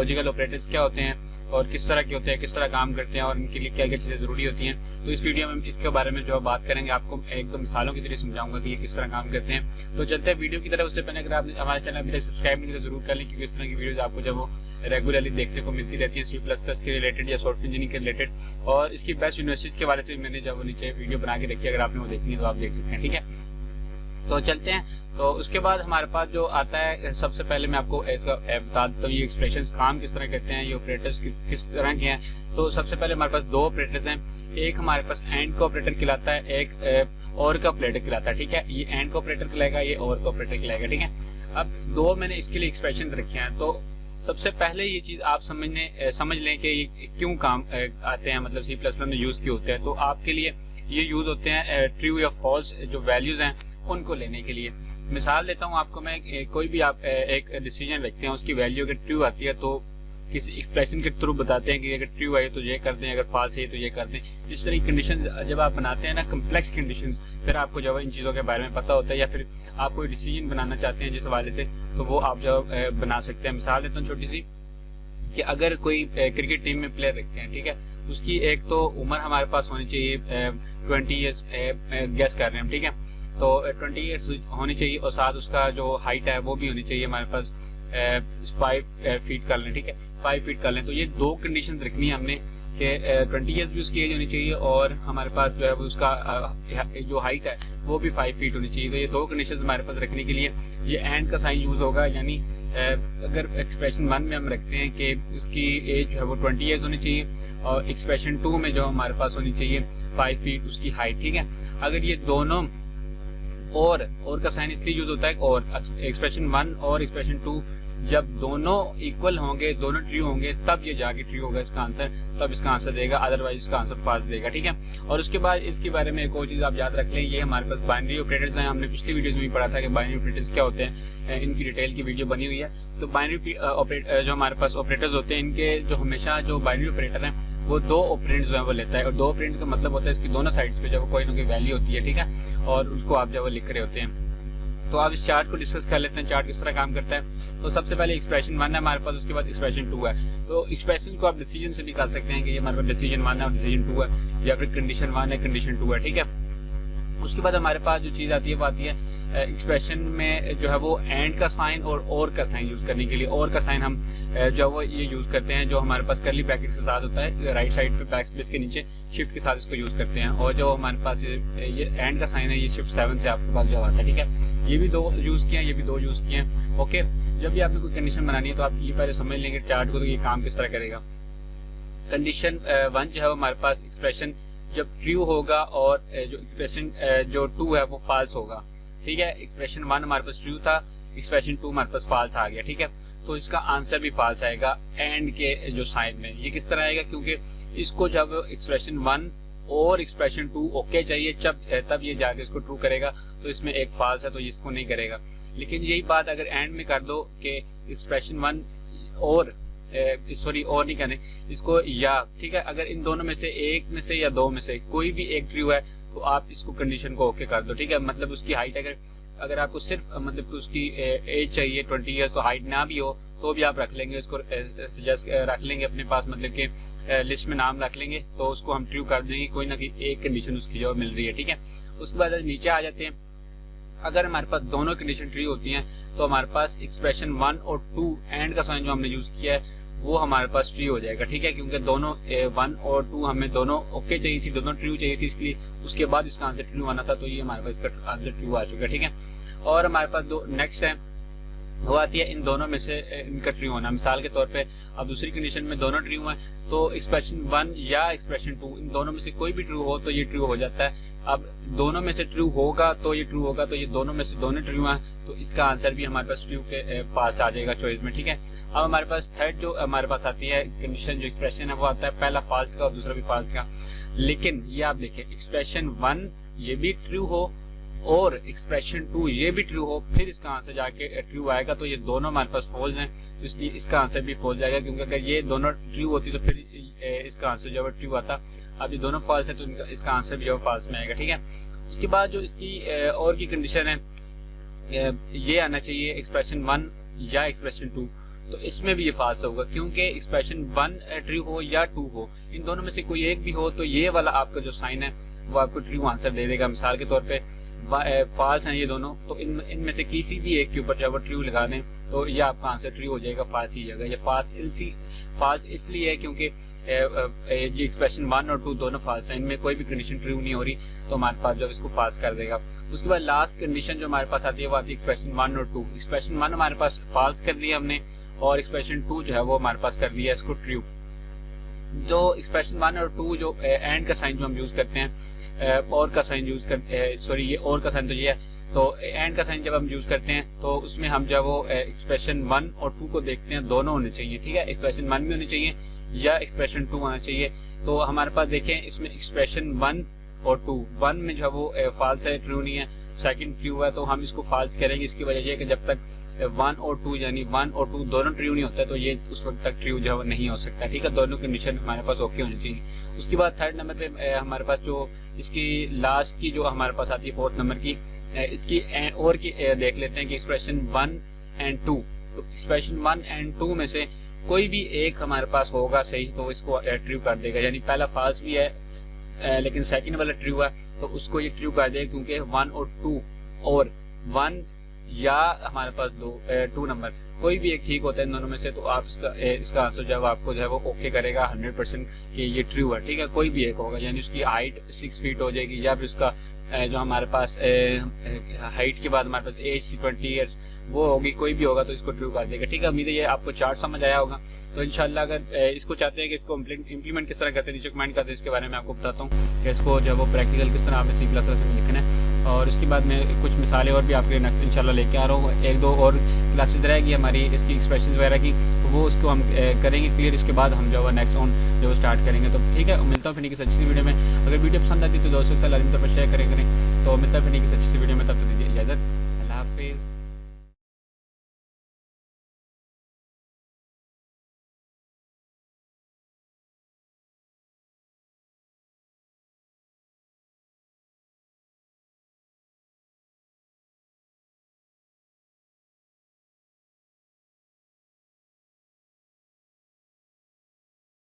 Logical operators क्या होते हैं और किस तरह के होते हैं, किस तरह काम करते हैं और इनके लिए क्या क्या चीज़ें ज़रूरी होती हैं। तो इस वीडियो में इसके बारे में जो बात करेंगे, आपको एक दो मिसालों की तरह समझाऊंगा कि ये किस तरह काम करते हैं। तो चलते हैं वीडियो की तरफ। उससे पहले अगर आप हमारे चैनल अभी तक सब्सक्राइब नहीं किया तो जरूर कर लें, क्योंकि इस तरह की वीडियोज़ आपको जब वो रेगुलरली देखने को मिलती रहती है C++ के रिलेटेड या सॉफ्टवेयर इंजीनियरिंग के रिलेटेड, और इसकी बेस्ट यूनिवर्सिटीज के बारे में मैंने जब नीचे वीडियो बना के रखी है, अगर आपने वो देखनी है तो आप देख सकते हैं। ठीक है, तो चलते हैं। तो उसके बाद हमारे पास जो आता है, सबसे पहले मैं आपको इसका बता देता हूँ ये एक्सप्रेशंस काम किस तरह करते हैं, ये ऑपरेटर्स किस तरह के हैं। तो सबसे पहले हमारे पास दो ऑपरेटर्स हैं, एक हमारे पास एंड का ऑपरेटर कहलाता है, एक और का ऑपरेटर कहलाता है। ठीक है, ये एंड का ऑपरेटर कहलाएगा, ये और का ऑपरेटर कहलाएगा। ठीक है, अब दो मैंने इसके लिए एक्सप्रेशन रखे हैं। तो सबसे पहले ये चीज आप समझ लें कि ये क्यों काम आते हैं, मतलब C++ में यूज क्यों होते हैं। तो आपके लिए ये यूज होते हैं ट्रू या फॉल्स जो वैल्यूज हैं उनको लेने के लिए। मिसाल देता हूँ आपको मैं, कोई भी आप एक डिसीजन रखते हैं, उसकी वैल्यू अगर ट्रू आती है तो किसी एक्सप्रेशन के थ्रू बताते हैं कि अगर ट्रू है तो ये कर दें, अगर फॉल्स है तो ये कर दें। इस तरह की कंडीशन जब आप बनाते हैं ना, कम्प्लेक्स कंडीशंस, फिर आपको जब इन चीज़ों के बारे में पता होता है या फिर आप कोई डिसीजन बनाना चाहते हैं जिस हवाले से, तो वो आप जब बना सकते हैं। मिसाल देता हूँ छोटी सी, कि अगर कोई क्रिकेट टीम में प्लेयर रखते हैं, ठीक है, उसकी एक तो उम्र हमारे पास होनी चाहिए 20 ईयर्स, गैस कर रहे हैं हम। ठीक है, तो 20 ईयर्स होनी चाहिए और साथ उसका जो हाइट है वो भी होनी चाहिए हमारे पास 5 फीट कर लें। ठीक है, 5 फीट कर लें। तो ये दो कंडीशन रखनी है हमने कि 20 ईयर्स भी उसकी एज होनी चाहिए और हमारे पास जो है वो उसका जो हाइट है वो भी 5 फीट होनी चाहिए। तो ये दो कंडीशन हमारे पास रखने के लिए ये एंड का साइन यूज होगा। यानी अगर एक्सप्रेशन 1 में हम रखते हैं कि उसकी एज जो है वो 20 ईयर्स होनी चाहिए और एक्सप्रेशन 2 में जो हमारे पास होनी चाहिए 5 फीट उसकी हाइट। ठीक है, अगर ये दोनों और का साइन इसलिए यूज होता है, और एक्सप्रेशन 1 और एक्सप्रेशन 2 जब दोनों इक्वल होंगे, दोनों ट्रू होंगे, तब ये जाके ट्रू होगा इसका आंसर, तब इसका आंसर देगा, अदरवाइज इसका आंसर फॉल्स देगा। ठीक है, और उसके बाद इसके बारे में एक और चीज आप याद रख लें, ये हमारे पास बाइनरी ऑपरेटर्स हैं। हमने पिछली वीडियो में भी पढ़ा था कि बाइनरी ऑपरेटर्स क्या होते हैं, इनकी डिटेल की वीडियो बनी हुई है। तो बाइनरी जो हमारे पास ऑपरेटर्स होते हैं, इनके जो हमेशा जो बाइनरी ऑपरेटर हैं वो दो ऑपरेंड्स जो है वो लेता है, और दो ऑपरेंड का मतलब होता है इसकी दोनों साइड्स पे जब कोई ना कोई वैल्यू होती है। ठीक है, और उसको आप जब लिख रहे होते हैं। तो आप इस चार्ट को डिस्कस कर लेते हैं, चार्ट किस तरह काम करता है। तो सबसे पहले एक्सप्रेशन 1 है हमारे पास, उसके बाद एक्सप्रेशन 2 है। तो एक्सप्रेशन को आप डिसीजन से निकाल सकते हैं कि ये हमारे पास डिसीजन 1 है और डिसीजन 2 है, या फिर कंडीशन 1 है कंडीशन 2 है। ठीक है, उसके बाद हमारे पास जो चीज आती है वो आती है एक्सप्रेशन में जो है वो एंड का साइन और का साइन यूज करने के लिए। और का साइन हम जो है वो ये यूज करते हैं जो हमारे पास करली ब्रैकेट के साथ होता है, राइट साइड पे बैकस्पेस के नीचे शिफ्ट के साथ इसको यूज करते हैं। और जो हमारे पास ये एंड का साइन है, ये शिफ्ट 7 से आपके पास जो आता है। ठीक है, ये भी दो यूज किए हैं, ये भी दो यूज किए हैं। ओके, जब भी आपने कोई कंडीशन बनानी है तो आप ये पहले समझ लेंगे चार्ट को, तो ये काम किस तरह करेगा। कंडीशन 1 जो है हमारे पास एक्सप्रेशन जब ट्रू होगा और जो एक्सप्रेशन जो 2 है वो फॉल्स होगा। ठीक है, एक्सप्रेशन 1 हमारे पास ट्रू था, एक्सप्रेशन 2 हमारे पास फॉल्स आ गया। ठीक है, तो इसका आंसर भी फॉल्स आएगा एंड के जो साइन में। ये किस तरह आएगा, क्योंकि इसको जब एक्सप्रेशन 1 और एक्सप्रेशन 2 ओके चाहिए तब ये जाके इसको ट्रू करेगा, तो इसमें एक फॉल्स है तो ये इसको नहीं करेगा। लेकिन यही बात अगर एंड में कर दो कि एक्सप्रेशन 1 और और नहीं कहने इसको या, ठीक है, अगर इन दोनों में से एक में से या दो में से कोई भी एक ट्रू है तो आप इसको कंडीशन को ओके कर दो। ठीक है, मतलब उसकी हाइट अगर आपको सिर्फ मतलब उसकी एज चाहिए 20 ईयर्स, तो हाइट ना भी हो तो भी आप रख लेंगे उसको, सजेस्ट रख लेंगे अपने पास, मतलब कि लिस्ट में नाम रख लेंगे, तो उसको हम ट्रू कर देंगे, कोई ना कोई एक कंडीशन उसकी जो मिल रही है। ठीक है, उसके बाद नीचे आ जाते हैं। अगर हमारे पास दोनों कंडीशन ट्रू होती हैं तो हमारे पास एक्सप्रेशन 1 और 2 एंड का साइन जो हमने यूज किया है वो हमारे पास ट्रू हो जाएगा। ठीक है, क्योंकि दोनों 1 और 2 हमें दोनों ओके चाहिए थी, दोनों ट्रू चाहिए थी, इसलिए उसके बाद इसका आंसर ट्रू आना था, तो ये हमारे पास इसका आंसर ट्रू आ चुका है। ठीक है, और हमारे पास दो नेक्स्ट है वो आती है इन दोनों में से इनका ट्रू होना। मिसाल के तौर पे अब दूसरी कंडीशन में दोनों ट्रू हैं, तो एक्सप्रेशन 1 या एक्सप्रेशन 2 इन दोनों में से कोई भी ट्रू हो तो ये ट्रू हो जाता है। अब दोनों में से ट्रू होगा तो ये ट्रू होगा, तो ये दोनों में से दोनों ट्रू हैं, तो इसका आंसर भी हमारे पास ट्रू के पास आ जाएगा चॉइस में। ठीक है, अब हमारे पास थर्ड जो हमारे पास आती है कंडीशन, जो एक्सप्रेशन है वो आता है पहला फॉल्स का और दूसरा भी फॉल्स का। लेकिन ये आप देखिए, एक्सप्रेशन 1 ये भी ट्रू हो और एक्सप्रेशन 2 ये भी ट्रू हो, फिर इसका आंसर जाके ट्रू आएगा, तो ये दोनों हमारे पास फॉल्स हैं, इसलिए इसका आंसर भी फॉल्स जाएगा, क्योंकि अगर ये दोनों ट्रू होती तो फिर इसका आंसर जो है ट्रू आता। अब ये दोनों फॉल्स है तो इसका आंसर भी जो फॉल्स में आएगा। ठीक है, उसके बाद जो इसकी और की कंडीशन है ये आना चाहिए एक्सप्रेशन 1 या एक्सप्रेशन 2। तो इसमें भी ये फाल्स होगा, क्योंकि एक्सप्रेशन 1 ट्रू हो या 2 हो, इन दोनों में से कोई एक भी हो तो ये वाला आपका जो साइन है वो आपको ट्रू आंसर दे देगा। मिसाल के तौर पे फाल्स हैं ये दोनों, तो इनमें से किसी भी एक के ऊपर जब वो ट्रू लगा दें तो ये आपका आंसर ट्रू हो जाएगा, फाल्स ही जाएगा। ये फाल्स इसलिए है क्योंकि ये एक्सप्रेशन 1 और 2 दोनों फाल्स हैं, इनमें कोई भी कंडीशन ट्रू नहीं हो रही, तो हमारे पास जो इसको फाल्स कर देगा। उसके बाद लास्ट कंडीशन जो हमारे पास आती है वो आती है एक्सप्रेशन 1 और 2। एक्सप्रेशन 1 हमारे पास फाल्स कर दिया हमने, और एक्सप्रेशन 2 जो है वो हमारे पास कर दिया इसको ट्रू। जो एक्सप्रेशन 1 और 2 जो एंड का साइन जो हम यूज करते हैं, और का साइन यूज करते, सॉरी ये और का साइन तो ये है, तो एंड का साइन जब हम यूज करते हैं तो उसमें हम जब वो एक्सप्रेशन 1 और 2 को देखते हैं, दोनों होने चाहिए, ठीक है। एक्सप्रेशन 1 भी होनी चाहिए या एक्सप्रेशन 2 होना चाहिए। तो हमारे पास देखें इसमें एक्सप्रेशन 1 और 2, 1 में जो है वो फाल्स है, ट्रू नहीं है, सेकंड ट्रू है, तो हम इसको फाल्स करेंगे। इसकी वजह यह है कि जब तक 1 और 2 यानी 1 और 2 दोनों ट्रू नहीं होता है तो ये उस वक्त तक ट्रू जो है वो नहीं हो सकता, ठीक है। दोनों कंडीशन हमारे पास ओके होनी चाहिए। उसके बाद थर्ड नंबर पे हमारे पास जो इसकी लास्ट की जो हमारे पास आती है फोर्थ नंबर की, इसकी और की देख लेते हैं कि एक्सप्रेशन 1 एंड 2, तो एक्सप्रेशन 1 एंड 2 में से कोई भी एक हमारे पास होगा सही तो इसको ट्रू कर देगा। यानी पहला फाल्स भी है लेकिन सेकंड वाला ट्रू है तो उसको ये ट्रू कर देगा, क्योंकि 1 और 2 और 1 या हमारे पास 2 नंबर कोई भी एक ठीक होता है इन दोनों में से, तो आप इसका आंसर जब आपको जो है वो ओके करेगा 100% कि ये ट्रू है, ठीक है। कोई भी एक होगा, यानी उसकी हाइट 6 फीट हो जाएगी, या फिर उसका जो हमारे पास हाइट के बाद हमारे पास एज 20 ईयर्स वो होगी, कोई भी होगा तो इसको ट्रू कर देगा, ठीक है। उम्मीद है ये आपको चार्ट समझ आया होगा। तो इंशाल्लाह अगर इसको चाहते हैं कि इसको इम्प्लीमेंट किस तरह करते हैं नीचे कमेंट करते हैं, इसके बारे में आपको बताता हूँ कि इसको जो है वो प्रैक्टिकल किस तरह आपने सीख से लिखना है। और उसके बाद मैं कुछ मिसालें और भी आपके नेक्स्ट इंशाल्लाह लेके आ रहा हूँ। 1-2 और क्लासेस रहेगी हमारी इसकी एक्सप्रेशन वगैरह की, तो वो उसको हम करेंगे क्लियर। इसके बाद हम जो है नेक्स्ट ऑन जो स्टार्ट करेंगे। तो ठीक है, मिलता हूँ फिर किसी अच्छी वीडियो में। अगर वीडियो पसंद आती है तो दोस्तों के साथ लाजमी तौर पर शेयर करें। तो मिलता है फिर किसी अच्छी वीडियो में, तब तक दीजिए इजाजत, अल्लाह हाफिज़।